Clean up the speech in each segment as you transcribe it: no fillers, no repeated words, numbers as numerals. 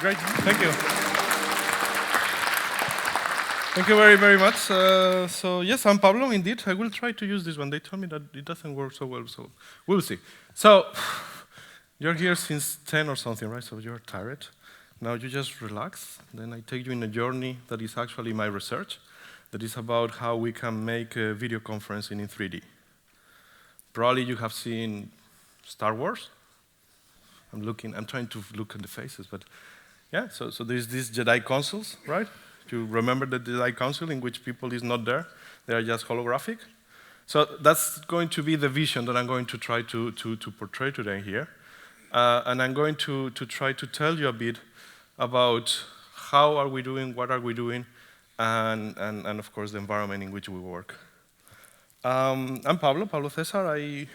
Great, thank you. Thank you very, very much. So yes, I'm Pablo, indeed. I will try to use this one. They told me that it doesn't work so well, so we'll see. So you're here since 10 or something, right? So you're tired. Now you just relax. Then I take you in a journey that is actually my research, that is about how we can make a video conferencing in 3D. Probably you have seen Star Wars. I'm trying to look at the faces, but yeah, so there's these Jedi consoles, right? You remember the Jedi console in which people is not there, they are just holographic. So that's going to be the vision that I'm going to try to portray today here. And I'm going to try to tell you a bit about how are we doing, what are we doing, and of course the environment in which we work. I'm Pablo Cesar. I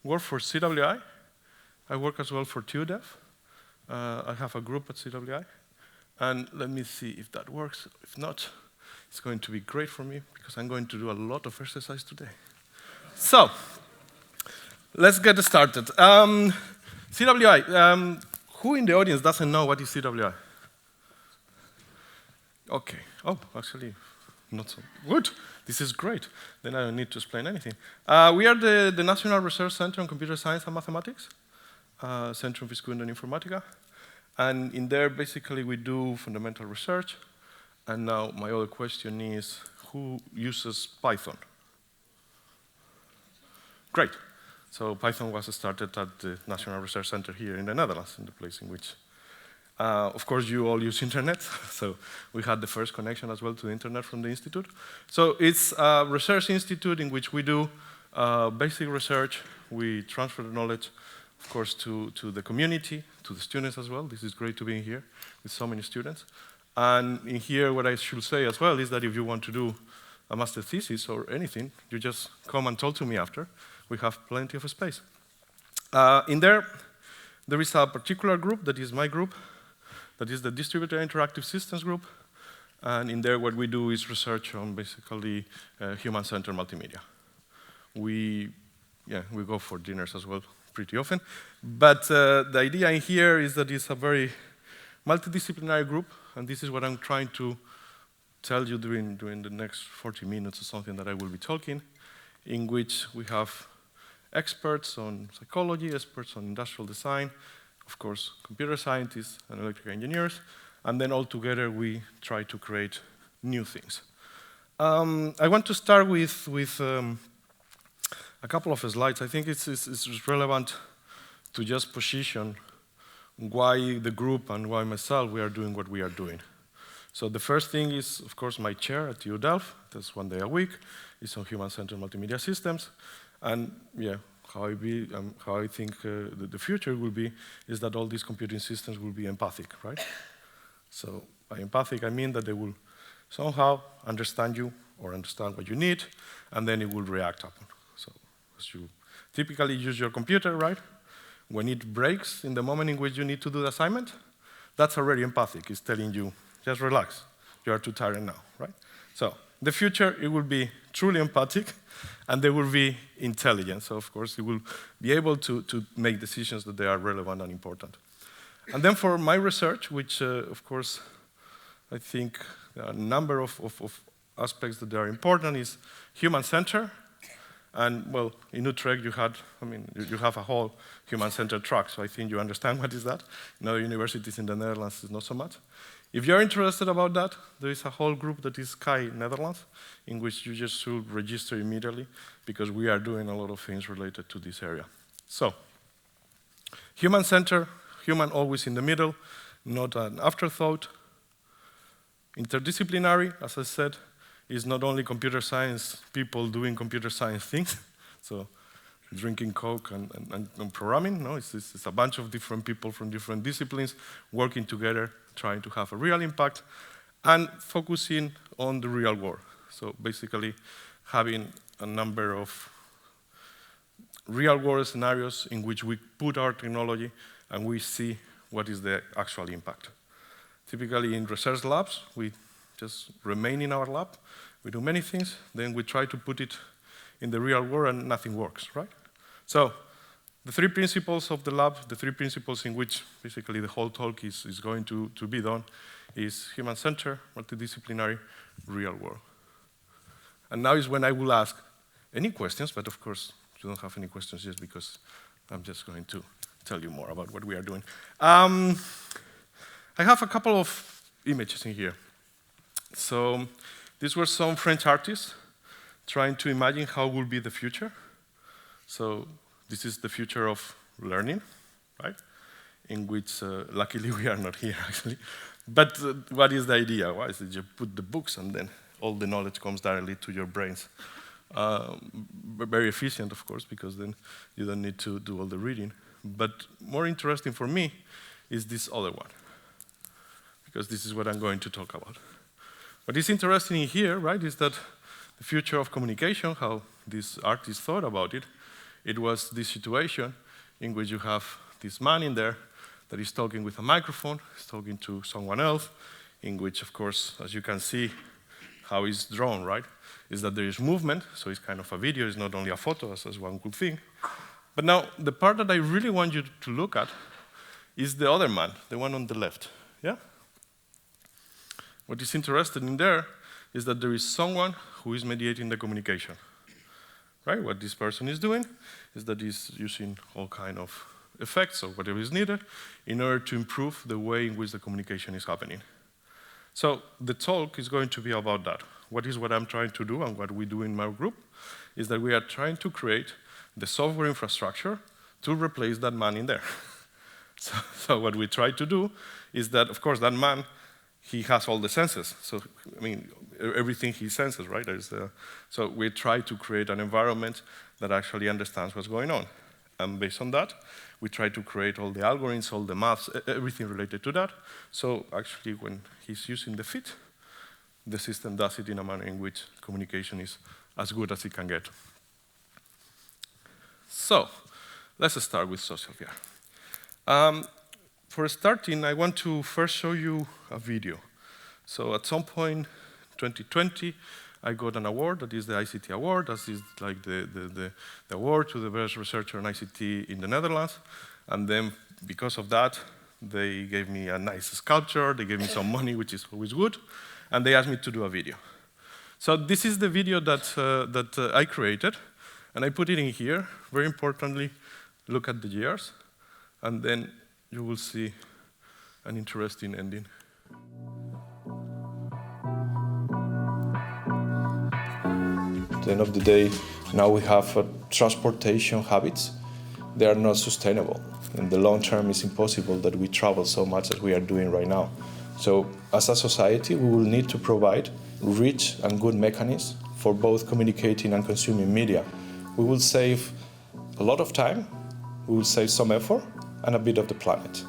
work for CWI. I work as well for TUDEV. I have a group at CWI. And let me see if that works. If not, it's going to be great for me because I'm going to do a lot of exercise today. So, let's get started. CWI, who in the audience doesn't know what is CWI? Okay, oh, actually, not so good. This is great. Then I don't need to explain anything. We are the National Research Center on Computer Science and Mathematics, Centrum Viscundo and Informatica. And in there, basically, we do fundamental research. And now my other question is, who uses Python? Great. So Python was started at the National Research Center here in the Netherlands, in the place in which, of course, you all use internet. So we had the first connection as well to the internet from the institute. So it's a research institute in which we do basic research. We transfer the knowledge, of course, to the community, to the students as well. This is great to be in here with so many students. And in here, what I should say as well is that if you want to do a master thesis or anything, you just come and talk to me after. We have plenty of space. In there is a particular group that is my group, that is the Distributed Interactive Systems group. And in there, what we do is research on basically human-centered multimedia. We go for dinners as well pretty often. But the idea in here is that it's a very multidisciplinary group, and this is what I'm trying to tell you during the next 40 minutes or something that I will be talking, in which we have experts on psychology, experts on industrial design, of course, computer scientists and electrical engineers, and then all together we try to create new things. I want to start with a couple of slides. I think it's relevant to just position why the group and why myself we are doing what we are doing. So the first thing is, of course, my chair at TU Delft. That's 1 day a week. It's on human-centered multimedia systems. And yeah, how I think the future will be is that all these computing systems will be empathic, right? So by empathic, I mean that they will somehow understand you or understand what you need, and then it will react upon. So as you typically use your computer, right? When it breaks in the moment in which you need to do the assignment, that's already empathic. It's telling you, just relax. You are too tired now, right? So the future, it will be truly empathic, and they will be intelligent. So of course, it will be able to make decisions that they are relevant and important. And then for my research, which of course, I think there are a number of aspects that are important, is human-centered. And well, in Utrecht, you have a whole human-centered track, so I think you understand what is that. In other universities in the Netherlands, it's not so much. If you're interested about that, there is a whole group that is KAI Netherlands, in which you just should register immediately, because we are doing a lot of things related to this area. So, human-centered, human always in the middle, not an afterthought. Interdisciplinary, as I said, is not only computer science people doing computer science things, so drinking Coke and programming. No, it's a bunch of different people from different disciplines working together, trying to have a real impact, and focusing on the real world. So basically, having a number of real-world scenarios in which we put our technology and we see what is the actual impact. Typically, in research labs, we just remain in our lab. We do many things, then we try to put it in the real world and nothing works, right? So The three principles of the lab, the three principles in which basically the whole talk is going to be done, is human-centered, multidisciplinary, real world. And now is when I will ask any questions, but of course, you don't have any questions just because I'm just going to tell you more about what we are doing. I have a couple of images in here. So these were some French artists trying to imagine how will be the future. So this is the future of learning, right? In which, luckily, we are not here, actually. But what is the idea? Why is it you put the books and then all the knowledge comes directly to your brains? Very efficient, of course, because then you don't need to do all the reading. But more interesting for me is this other one, because this is what I'm going to talk about. What is interesting in here, right, is that the future of communication, how this artist thought about it, it was this situation in which you have this man in there that is talking with a microphone, is talking to someone else, in which, of course, as you can see, how it's drawn, right, is that there is movement, so it's kind of a video, it's not only a photo, as one could think. But now, the part that I really want you to look at is the other man, the one on the left, yeah? What is interesting in there is that there is someone who is mediating the communication. Right? What this person is doing is that he's using all kind of effects or whatever is needed in order to improve the way in which the communication is happening. So the talk is going to be about that. What I'm trying to do and what we do in my group is that we are trying to create the software infrastructure to replace that man in there. So what we try to do is that, of course, that man, he has all the senses. So, I mean, everything he senses, right? So we try to create an environment that actually understands what's going on. And based on that, we try to create all the algorithms, all the maths, everything related to that. So actually, when he's using the feet, the system does it in a manner in which communication is as good as it can get. So let's start with social VR. For starting, I want to first show you a video. So at some point, 2020, I got an award, that is the ICT award. That is like the award to the best researcher in ICT in the Netherlands. And then because of that, they gave me a nice sculpture, they gave me some money, which is always good, and they asked me to do a video. So this is the video that I created, and I put it in here. Very importantly, look at the years, and then you will see an interesting ending. At the end of the day, now we have transportation habits. They are not sustainable. In the long term, it's impossible that we travel so much as we are doing right now. So as a society, we will need to provide rich and good mechanisms for both communicating and consuming media. We will save a lot of time, we will save some effort, and a bit of the planet.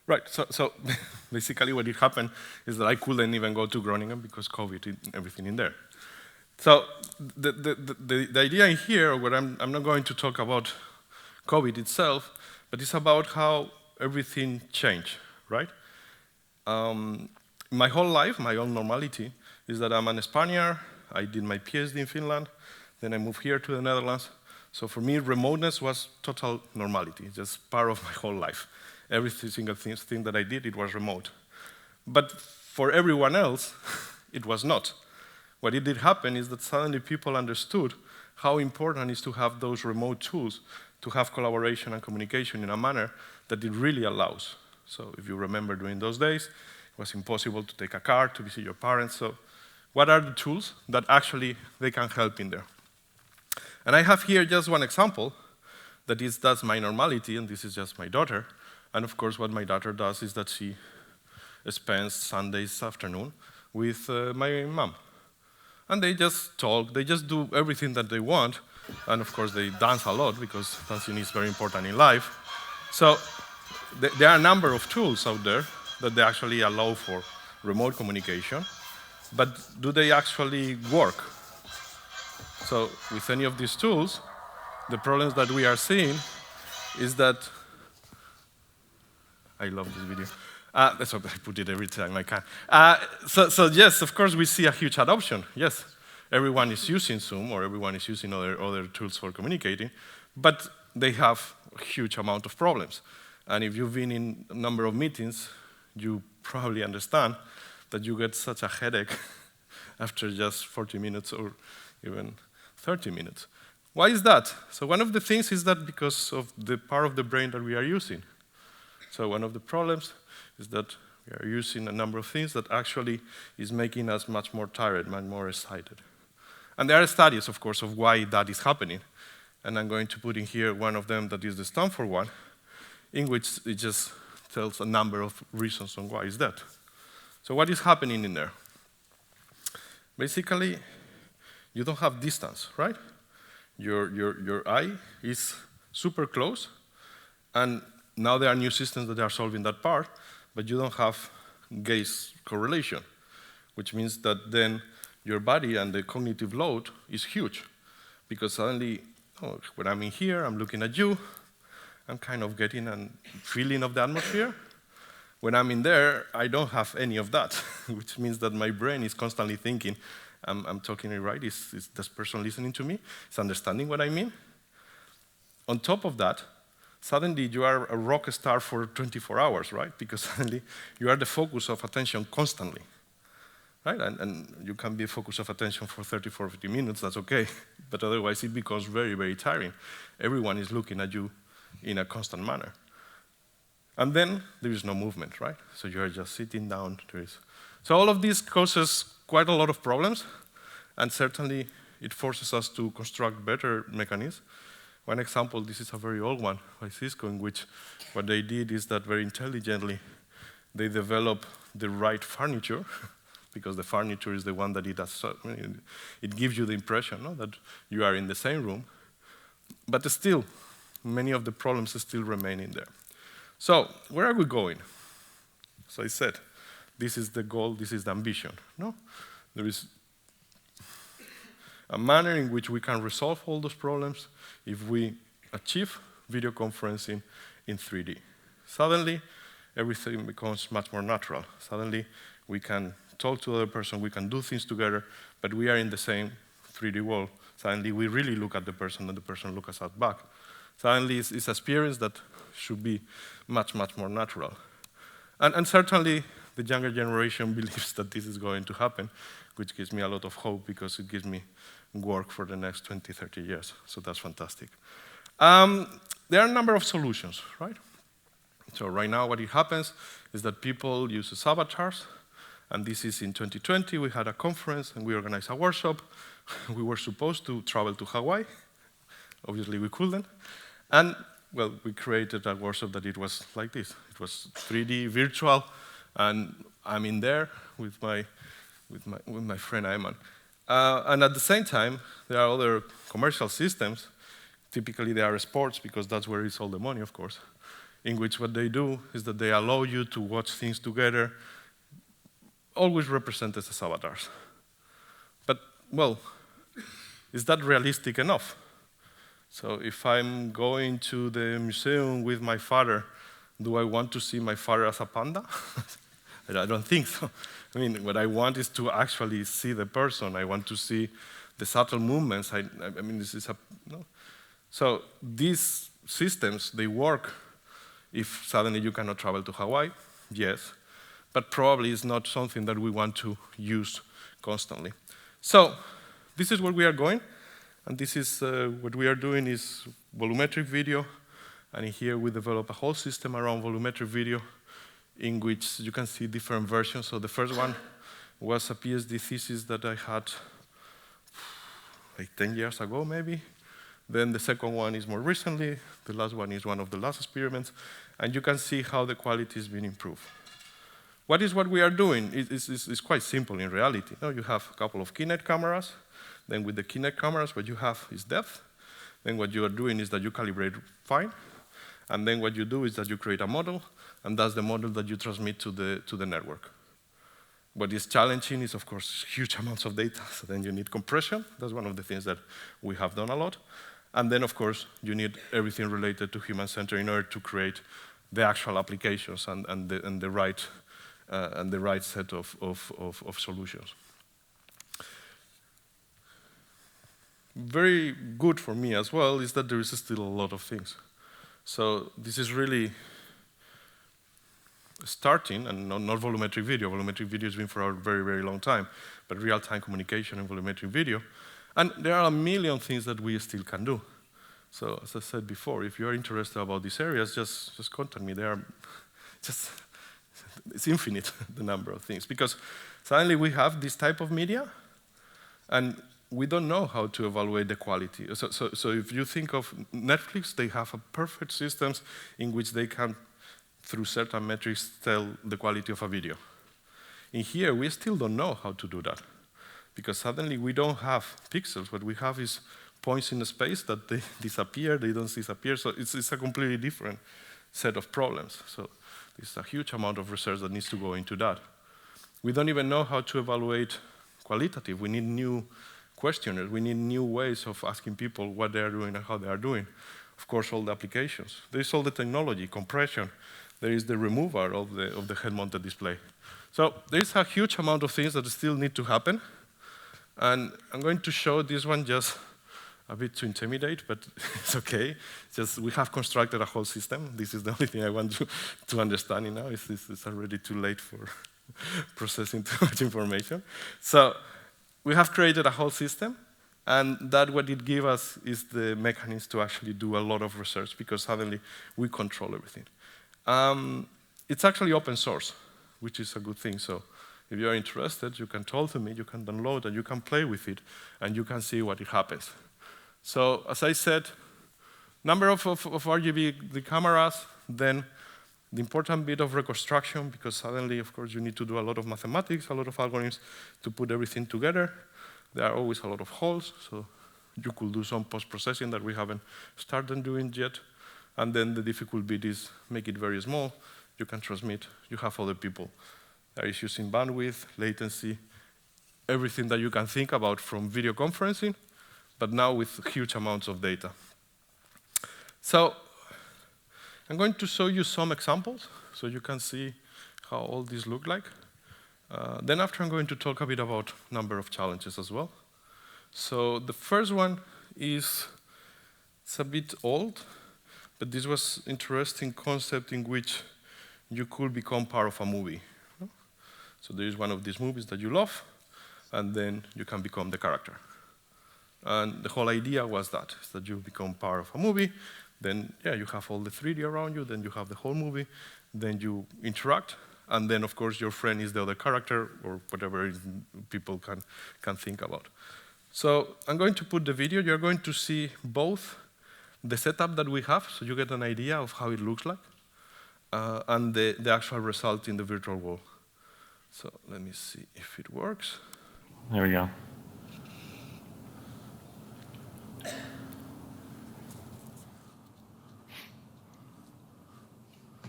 Right, so basically what it happened is that I couldn't even go to Groningen because COVID and everything in there. So the idea in here, where I'm not going to talk about COVID itself, but it's about how everything changed, right? My whole life, my own normality, is that I'm an Spaniard, I did my PhD in Finland, then I moved here to the Netherlands. So for me, remoteness was total normality, just part of my whole life. Every single thing that I did, it was remote. But for everyone else, it was not. What it did happen is that suddenly people understood how important it is to have those remote tools, to have collaboration and communication in a manner that it really allows. So if you remember during those days, it was impossible to take a car to visit your parents. So what are the tools that actually they can help in there? And I have here just one example, that's my normality, and this is just my daughter. And of course, what my daughter does is that she spends Sundays afternoon with my mom. And they just talk, they just do everything that they want. And of course, they dance a lot because dancing is very important in life. So there are a number of tools out there that they actually allow for remote communication. But do they actually work? So with any of these tools, the problems that we are seeing is that I love this video. That's why I put it every time I can. So yes, of course, we see a huge adoption. Yes, everyone is using Zoom or everyone is using other tools for communicating, but they have a huge amount of problems. And if you've been in a number of meetings, you probably understand that you get such a headache after just 40 minutes or even 30 minutes. Why is that? So one of the things is that because of the part of the brain that we are using. So one of the problems is that we are using a number of things that actually is making us much more tired, much more excited. And there are studies, of course, of why that is happening. And I'm going to put in here one of them that is the Stanford one, in which it just tells a number of reasons on why is that. So what is happening in there? Basically, you don't have distance, right? Your eye is super close, and now there are new systems that are solving that part, but you don't have gaze correlation, which means that then your body and the cognitive load is huge, because suddenly, when I'm in here, I'm looking at you, I'm kind of getting a feeling of the atmosphere. When I'm in there, I don't have any of that, which means that my brain is constantly thinking, I'm talking it right, is this person listening to me? Is understanding what I mean? On top of that, suddenly you are a rock star for 24 hours, right? Because suddenly you are the focus of attention constantly, right? And you can be a focus of attention for 30, 40 minutes, that's okay. But otherwise it becomes very, very tiring. Everyone is looking at you in a constant manner. And then there is no movement, right? So you are just sitting down. So all of this causes quite a lot of problems, and certainly it forces us to construct better mechanisms. One example, this is a very old one by Cisco, in which what they did is that very intelligently they developed the right furniture, because the furniture is the one that it gives you the impression that you are in the same room. But still, many of the problems still remain in there. So where are we going? So I said, this is the goal, this is the ambition. No? There is a manner in which we can resolve all those problems if we achieve video conferencing in 3D. Suddenly, everything becomes much more natural. Suddenly, we can talk to the other person, we can do things together, but we are in the same 3D world. Suddenly, we really look at the person and the person looks at us back. Suddenly, it's an experience that should be much, much more natural. And certainly, the younger generation believes that this is going to happen, which gives me a lot of hope because it gives me work for the next 20, 30 years. So that's fantastic. There are a number of solutions, right? So right now what it happens is that people use avatars, and this is in 2020. We had a conference and we organized a workshop. We were supposed to travel to Hawaii. Obviously we couldn't. And well, we created a workshop that it was like this. It was 3D virtual, and I'm in there with my friend Ayman. And at the same time, there are other commercial systems. Typically, they are sports, because that's where it's all the money, of course, in which what they do is that they allow you to watch things together, always represented as avatars. But, well, is that realistic enough? So if I'm going to the museum with my father, do I want to see my father as a panda? I don't think so. I mean, what I want is to actually see the person. I want to see the subtle movements. I mean, this is no. So these systems, they work if suddenly you cannot travel to Hawaii, yes, but probably it's not something that we want to use constantly. So this is where we are going, and this is what we are doing is volumetric video, and here we develop a whole system around volumetric video in which you can see different versions. So the first one was a PhD thesis that I had like 10 years ago, maybe. Then the second one is more recently. The last one is one of the last experiments. And you can see how the quality has been improved. What we are doing? It's quite simple in reality. Now you have a couple of Kinect cameras. Then with the Kinect cameras, what you have is depth. Then what you are doing is that you calibrate fine. And then what you do is that you create a model, and that's the model that you transmit to the network. What is challenging is, of course, huge amounts of data, so then you need compression. That's one of the things that we have done a lot. And then, of course, you need everything related to human center in order to create the actual applications and the right set of solutions. Very good for me as well is that there is still a lot of things. So this is really starting, and not volumetric video. Volumetric video has been for a very, very long time, but real-time communication and volumetric video. And there are a million things that we still can do. So as I said before, if you're interested about these areas, just contact me. It's infinite, the number of things. Because suddenly we have this type of media, and we don't know how to evaluate the quality. So if you think of Netflix, they have a perfect systems in which they can, through certain metrics, tell the quality of a video. In here, we still don't know how to do that, because suddenly we don't have pixels. What we have is points in the space that they disappear, they don't disappear, so it's a completely different set of problems. So there's a huge amount of research that needs to go into that. We don't even know how to evaluate qualitative. We need new questionnaires. We need new ways of asking people what they are doing and how they are doing. Of course, all the applications. There is all the technology, compression. There is the removal of the head-mounted display. So there is a huge amount of things that still need to happen. And I'm going to show this one just a bit to intimidate, but it's okay. Just we have constructed a whole system. This is the only thing I want you to understand now. It's already too late for processing too much information. So we have created a whole system, and that what it gives us is the mechanism to actually do a lot of research, because suddenly we control everything. It's actually open source, which is a good thing. So if you are interested, you can talk to me, you can download it, you can play with it, and you can see what it happens. So as I said, number of RGB the cameras, then the important bit of reconstruction, because suddenly, of course, you need to do a lot of mathematics, a lot of algorithms to put everything together. There are always a lot of holes, so you could do some post-processing that we haven't started doing yet. And then the difficult bit is make it very small. You can transmit. You have other people that is using bandwidth, latency, everything that you can think about from video conferencing, but now with huge amounts of data. So I'm going to show you some examples so you can see how all these look like. Then after, I'm going to talk a bit about number of challenges as well. So the first one is, it's a bit old, but this was interesting concept in which you could become part of a movie. So there is one of these movies that you love, and then you can become the character. And the whole idea was that you become part of a movie, then yeah, you have all the 3D around you, then you have the whole movie, then you interact, and then of course your friend is the other character, or whatever people can think about. So I'm going to put the video. You're going to see both the setup that we have, so you get an idea of how it looks like, and the actual result in the virtual world. So let me see if it works. There we go.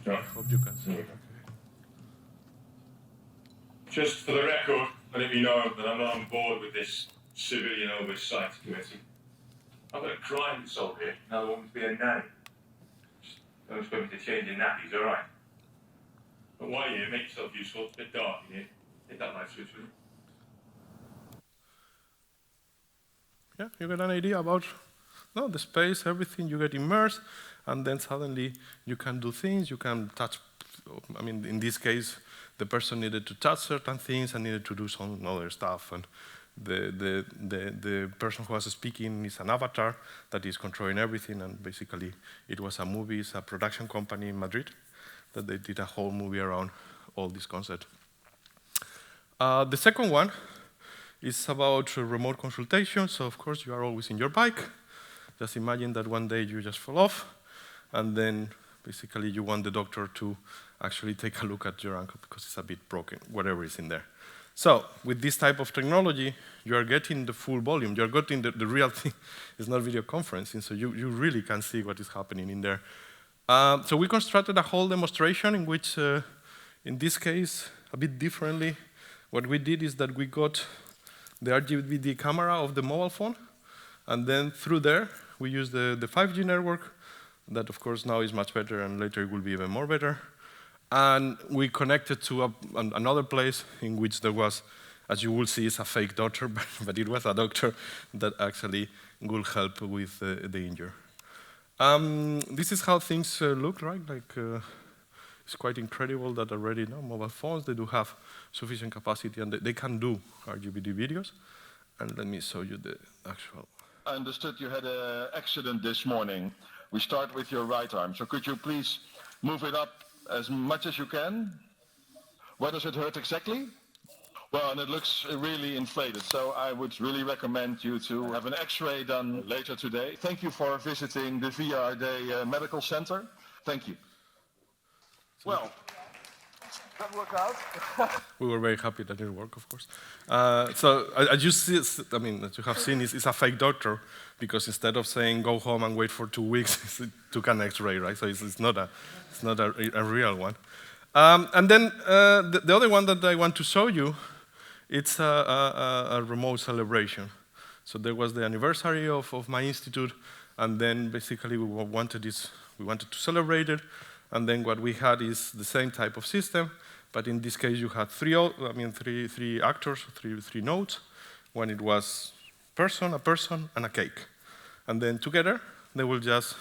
I hope you can see it. Okay. Just for the record, let me know that I'm not on board with this civilian oversight committee. I've got a crime to solve here. Another one to be a nanny. Just don't expect me to change your nappies, all right? But while you're here, make yourself useful. It's a bit dark in here. Hit that light switch with you. Yeah, you get an idea about the space, everything. You get immersed, and then suddenly you can do things. You can touch. I mean, in this case, the person needed to touch certain things and needed to do some other stuff. And the person who was speaking is an avatar that is controlling everything. And basically, it was a movie. It's a production company in Madrid that they did a whole movie around all this concept. The second one is about remote consultation. So of course, you are always in your bike. Just imagine that one day you just fall off, and then basically you want the doctor to actually take a look at your ankle because it's a bit broken, whatever is in there. So with this type of technology, you are getting the full volume. You're getting the real thing. It's not video conferencing, so you really can see what is happening in there. So we constructed a whole demonstration in which, in this case, a bit differently, what we did is that we got the RGB camera of the mobile phone, and then through there, we used the 5G network that of course now is much better, and later it will be even more better. And we connected to another place in which there was, as you will see, it's a fake doctor, but it was a doctor that actually will help with the injury. This is how things look, right? Like, it's quite incredible that already now mobile phones, they do have sufficient capacity and they can do RGBD videos. And let me show you the actual. I understood you had an accident this morning. We start with your right arm. So could you please move it up as much as you can? Where does it hurt exactly? Well, and it looks really inflated, so I would really recommend you to have an X-ray done later today. Thank you for visiting the VR Day Medical Center. Thank you. Well, that worked out. We were very happy that it worked, of course. So as you see, I mean, as you have seen, it's a fake doctor, because instead of saying go home and wait for 2 weeks, it took an X-ray, right? So it's not a real one. And then the other one that I want to show you, it's a remote celebration. So there was the anniversary of my institute, and then basically we wanted to celebrate it. And then what we had is the same type of system, but in this case you had three actors, three notes. When it was a person, and a cake. And then together they will just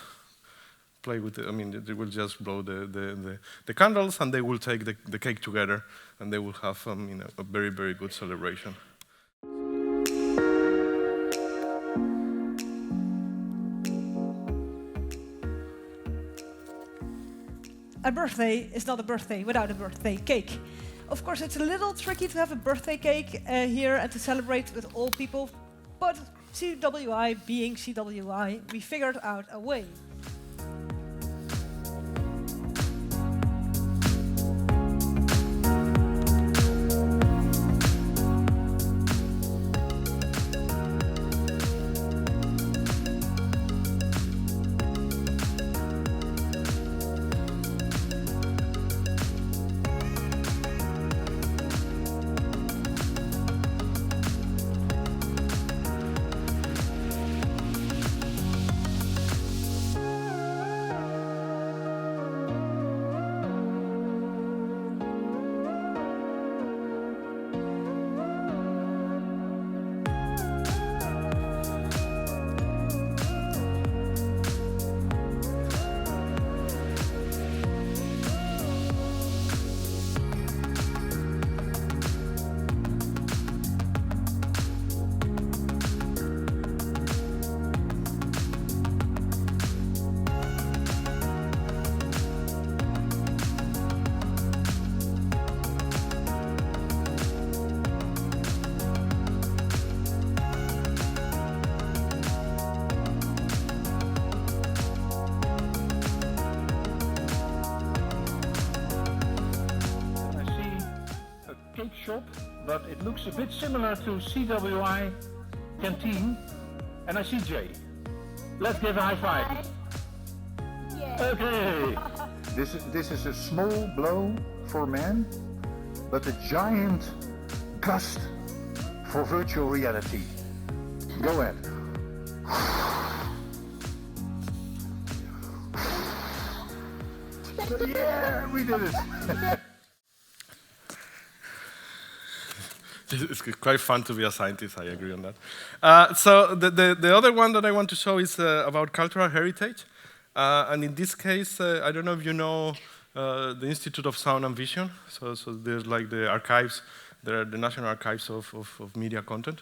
play with they will just blow the candles, and they will take the cake together, and they will have a very, very good celebration. A birthday is not a birthday without a birthday cake. Of course, it's a little tricky to have a birthday cake here and to celebrate with all people, but CWI being CWI, we figured out a way. Shop, but it looks a bit similar to CWI Canteen, and I see Jay. Let's give a high five. Yeah. Okay. This is a small blow for man, but a giant gust for virtual reality. Go ahead. Yeah, we did it. It's quite fun to be a scientist, I agree on that. So the other one that I want to show is about cultural heritage. And in this case, I don't know if you know the Institute of Sound and Vision. So there's like the archives, there are the National Archives of Media Content.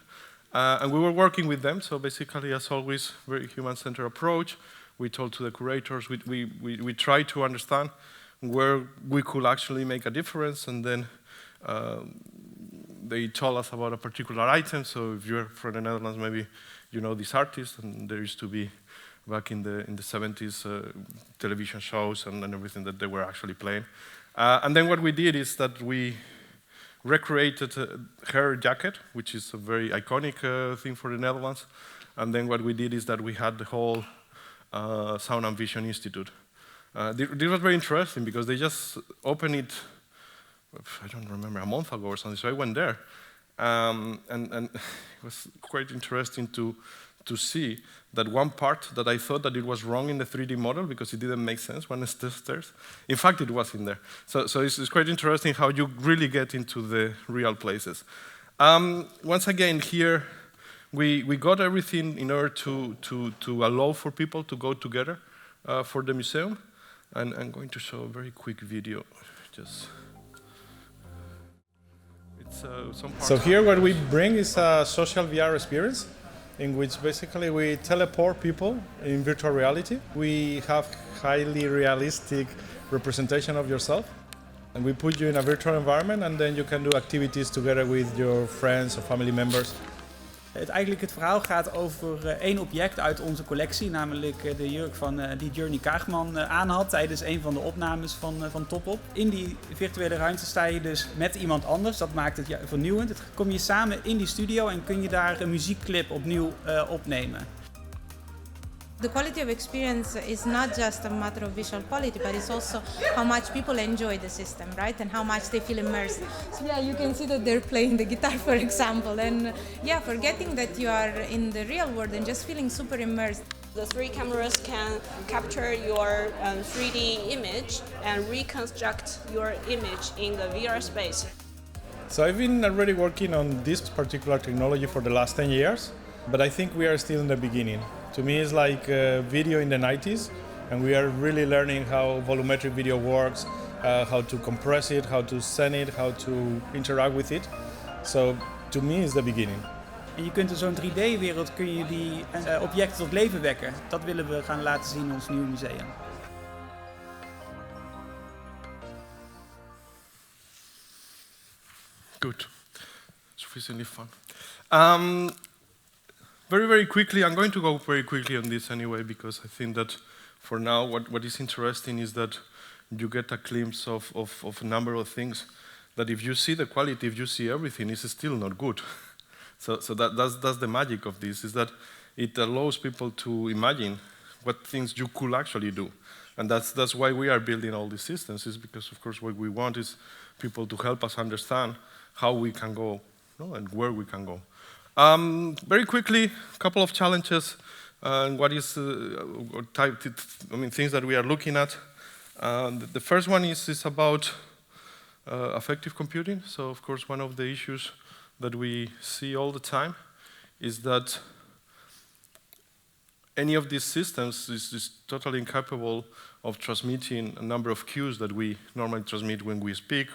And we were working with them, so basically, as always, very human-centered approach. We told to the curators, we tried to understand where we could actually make a difference, and then they told us about a particular item. So if you're from the Netherlands, maybe you know this artist, and there used to be, back in the 70s, television shows and everything that they were actually playing. And then what we did is that we recreated her jacket, which is a very iconic thing for the Netherlands. And then what we did is that we had the whole Sound and Vision Institute. This was very interesting because they just opened it, I don't remember, a month ago or something, so I went there. And it was quite interesting to to see that one part that I thought that it was wrong in the 3D model because it didn't make sense when it's stairs, in fact it was in there. So it's quite interesting how you really get into the real places. Once again here, we got everything in order to allow for people to go together for the museum. And I'm going to show a very quick video. So here what we bring is a social VR experience in which basically we teleport people in virtual reality. We have highly realistic representation of yourself, and we put you in a virtual environment, and then you can do activities together with your friends or family members. Het verhaal gaat over één object uit onze collectie, namelijk de jurk die Journey Kaagman aan had tijdens een van de opnames van Top Op. In die virtuele ruimte sta je dus met iemand anders, dat maakt het vernieuwend. Kom je samen in die studio en kun je daar een muziekclip opnieuw opnemen. The quality of experience is not just a matter of visual quality, but it's also how much people enjoy the system, right? And how much they feel immersed. So yeah, you can see that they're playing the guitar, for example. And yeah, forgetting that you are in the real world and just feeling super immersed. The 3 cameras can capture your 3D image and reconstruct your image in the VR space. So I've been already working on this particular technology for the last 10 years, but I think we are still in the beginning. To me, it's like video in the 90s, and we are really learning how volumetric video works, how to compress it, how to send it, how to interact with it. So to me, it's the beginning. En je kunt in zo'n 3D-wereld kun je die objecten tot leven wekken. Dat willen we gaan laten zien in ons nieuwe museum. Good. Sufficiently fun. Very, very quickly, I'm going to go very quickly on this anyway, because I think that for now, what is interesting is that you get a glimpse of a number of things that if you see the quality, if you see everything, it's still not good. So that's the magic of this, is that it allows people to imagine what things you could actually do. And that's why we are building all these systems, is because, of course, what we want is people to help us understand how we can go, and where we can go. Very quickly, a couple of challenges and what is things that we are looking at. The first one is about affective computing. So, of course, one of the issues that we see all the time is that any of these systems is totally incapable of transmitting a number of cues that we normally transmit when we speak.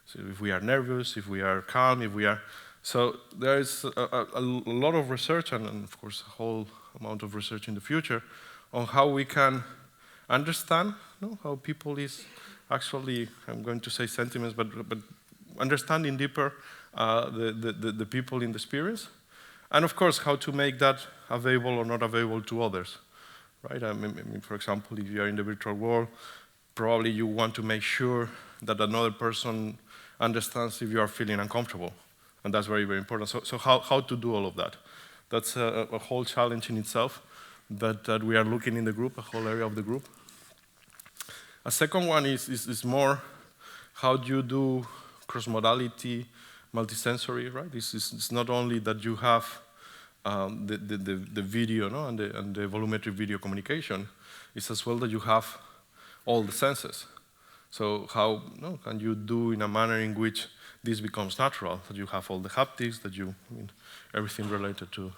So if we are nervous, if we are calm, if we are... So there is a lot of research, and of course a whole amount of research in the future, on how we can understand how people is actually, I'm going to say sentiments, but understanding deeper the people in the experience. And of course, how to make that available or not available to others, right? I mean, for example, if you are in the virtual world, probably you want to make sure that another person understands if you are feeling uncomfortable. And that's very, very important. So how to do all of that? That's a whole challenge in itself that we are looking in the group, a whole area of the group. A second one is more how do you do cross-modality, multisensory, right? It's not only that you have the video and the volumetric video communication, it's as well that you have all the senses. So how can you do in a manner in which this becomes natural, that you have all the haptics, that everything related to.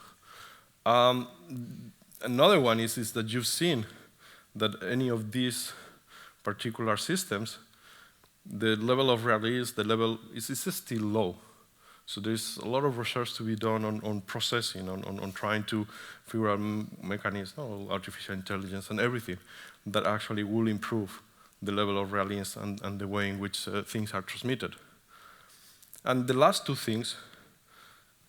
Another one is that you've seen that any of these particular systems, the level of realism, the level is still low. So there's a lot of research to be done on processing, on trying to figure out mechanisms, artificial intelligence and everything that actually will improve the level of realism and the way in which things are transmitted. And the last two things,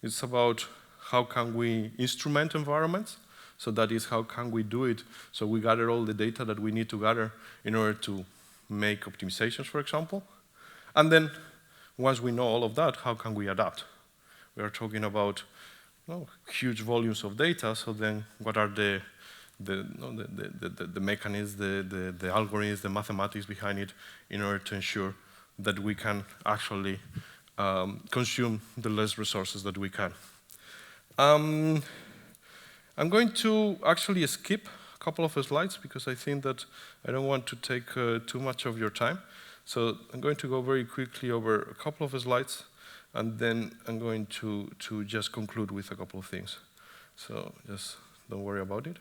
it's about how can we instrument environments. So that is how can we do it. So we gather all the data that we need to gather in order to make optimizations, for example. And then once we know all of that, how can we adapt? We are talking about huge volumes of data. So then what are the mechanisms, the algorithms, the mathematics behind it in order to ensure that we can actually consume the less resources that we can. I'm going to actually skip a couple of slides because I think that I don't want to take too much of your time. So I'm going to go very quickly over a couple of slides, and then I'm going to just conclude with a couple of things. So just don't worry about it.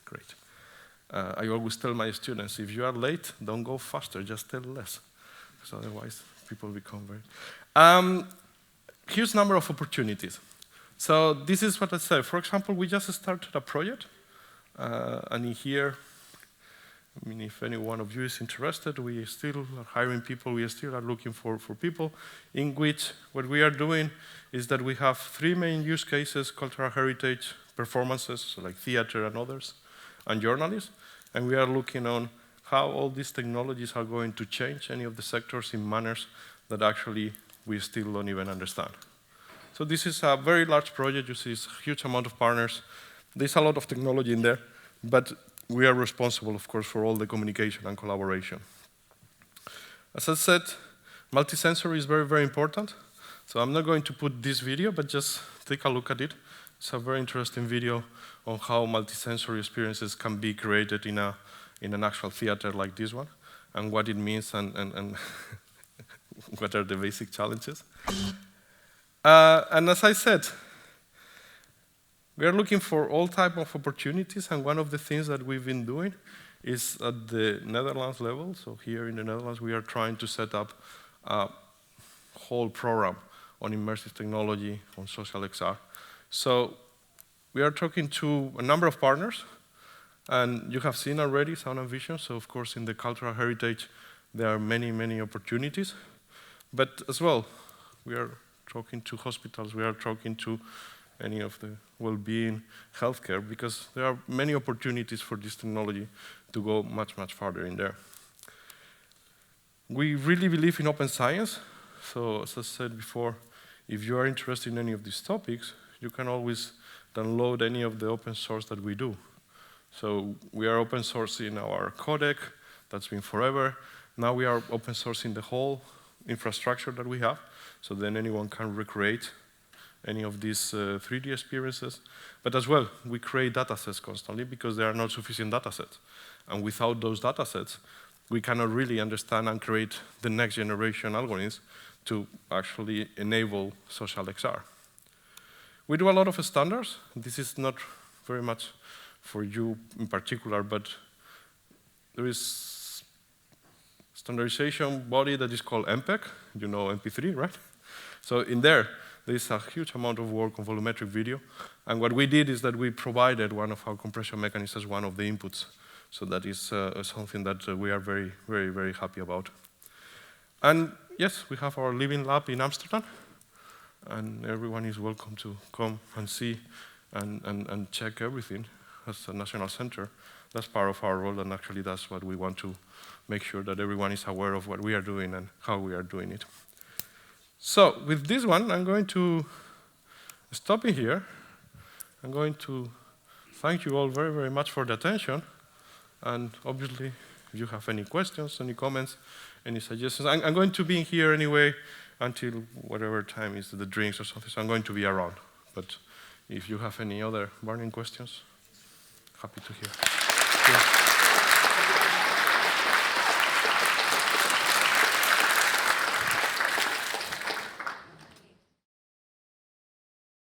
Great. I always tell my students, if you are late, don't go faster, just tell less, because otherwise people become very... Here's a number of opportunities. So this is what I said. For example, we just started a project, and in here, I mean, if any one of you is interested, we still are hiring people, we still are looking for people, in which what we are doing is that we have 3 main use cases: cultural heritage, performances, so like theater and others, and journalists. And we are looking on how all these technologies are going to change any of the sectors in manners that actually we still don't even understand. So this is a very large project. You see it's a huge amount of partners. There's a lot of technology in there, but we are responsible, of course, for all the communication and collaboration. As I said, multisensory is very, very important. So I'm not going to put this video, but just take a look at it. It's a very interesting video on how multisensory experiences can be created in an actual theater like this one, and what it means and what are the basic challenges. And as I said, we are looking for all types of opportunities, and one of the things that we've been doing is at the Netherlands level. So here in the Netherlands, we are trying to set up a whole program on immersive technology, on social XR. So we are talking to a number of partners, and you have seen already Sound and Vision. So of course, in the cultural heritage, there are many, many opportunities. But as well, we are talking to hospitals, we are talking to any of the well-being, healthcare, because there are many opportunities for this technology to go much, much farther in there. We really believe in open science. So as I said before, if you are interested in any of these topics, you can always download any of the open source that we do. So we are open sourcing our codec, that's been forever. Now we are open sourcing the whole infrastructure that we have, so then anyone can recreate any of these 3D experiences. But as well, we create datasets constantly because there are not sufficient datasets. And without those datasets, we cannot really understand and create the next generation algorithms to actually enable social XR. We do a lot of standards. This is not very much for you in particular, but there is standardization body that is called MPEG. You know MP3, right? So in there is a huge amount of work on volumetric video. And what we did is that we provided one of our compression mechanisms as one of the inputs. So that is something that we are very, very, very happy about. And yes, we have our living lab in Amsterdam. And everyone is welcome to come and see and check everything as a national center. That's part of our role, and actually that's what we want to make sure that everyone is aware of what we are doing and how we are doing it. So with this one, I'm going to stop it here. I'm going to thank you all very, very much for the attention. And obviously, if you have any questions, any comments, any suggestions, I'm going to be in here anyway until whatever time is the drinks or something, so I'm going to be around. But if you have any other burning questions, happy to hear.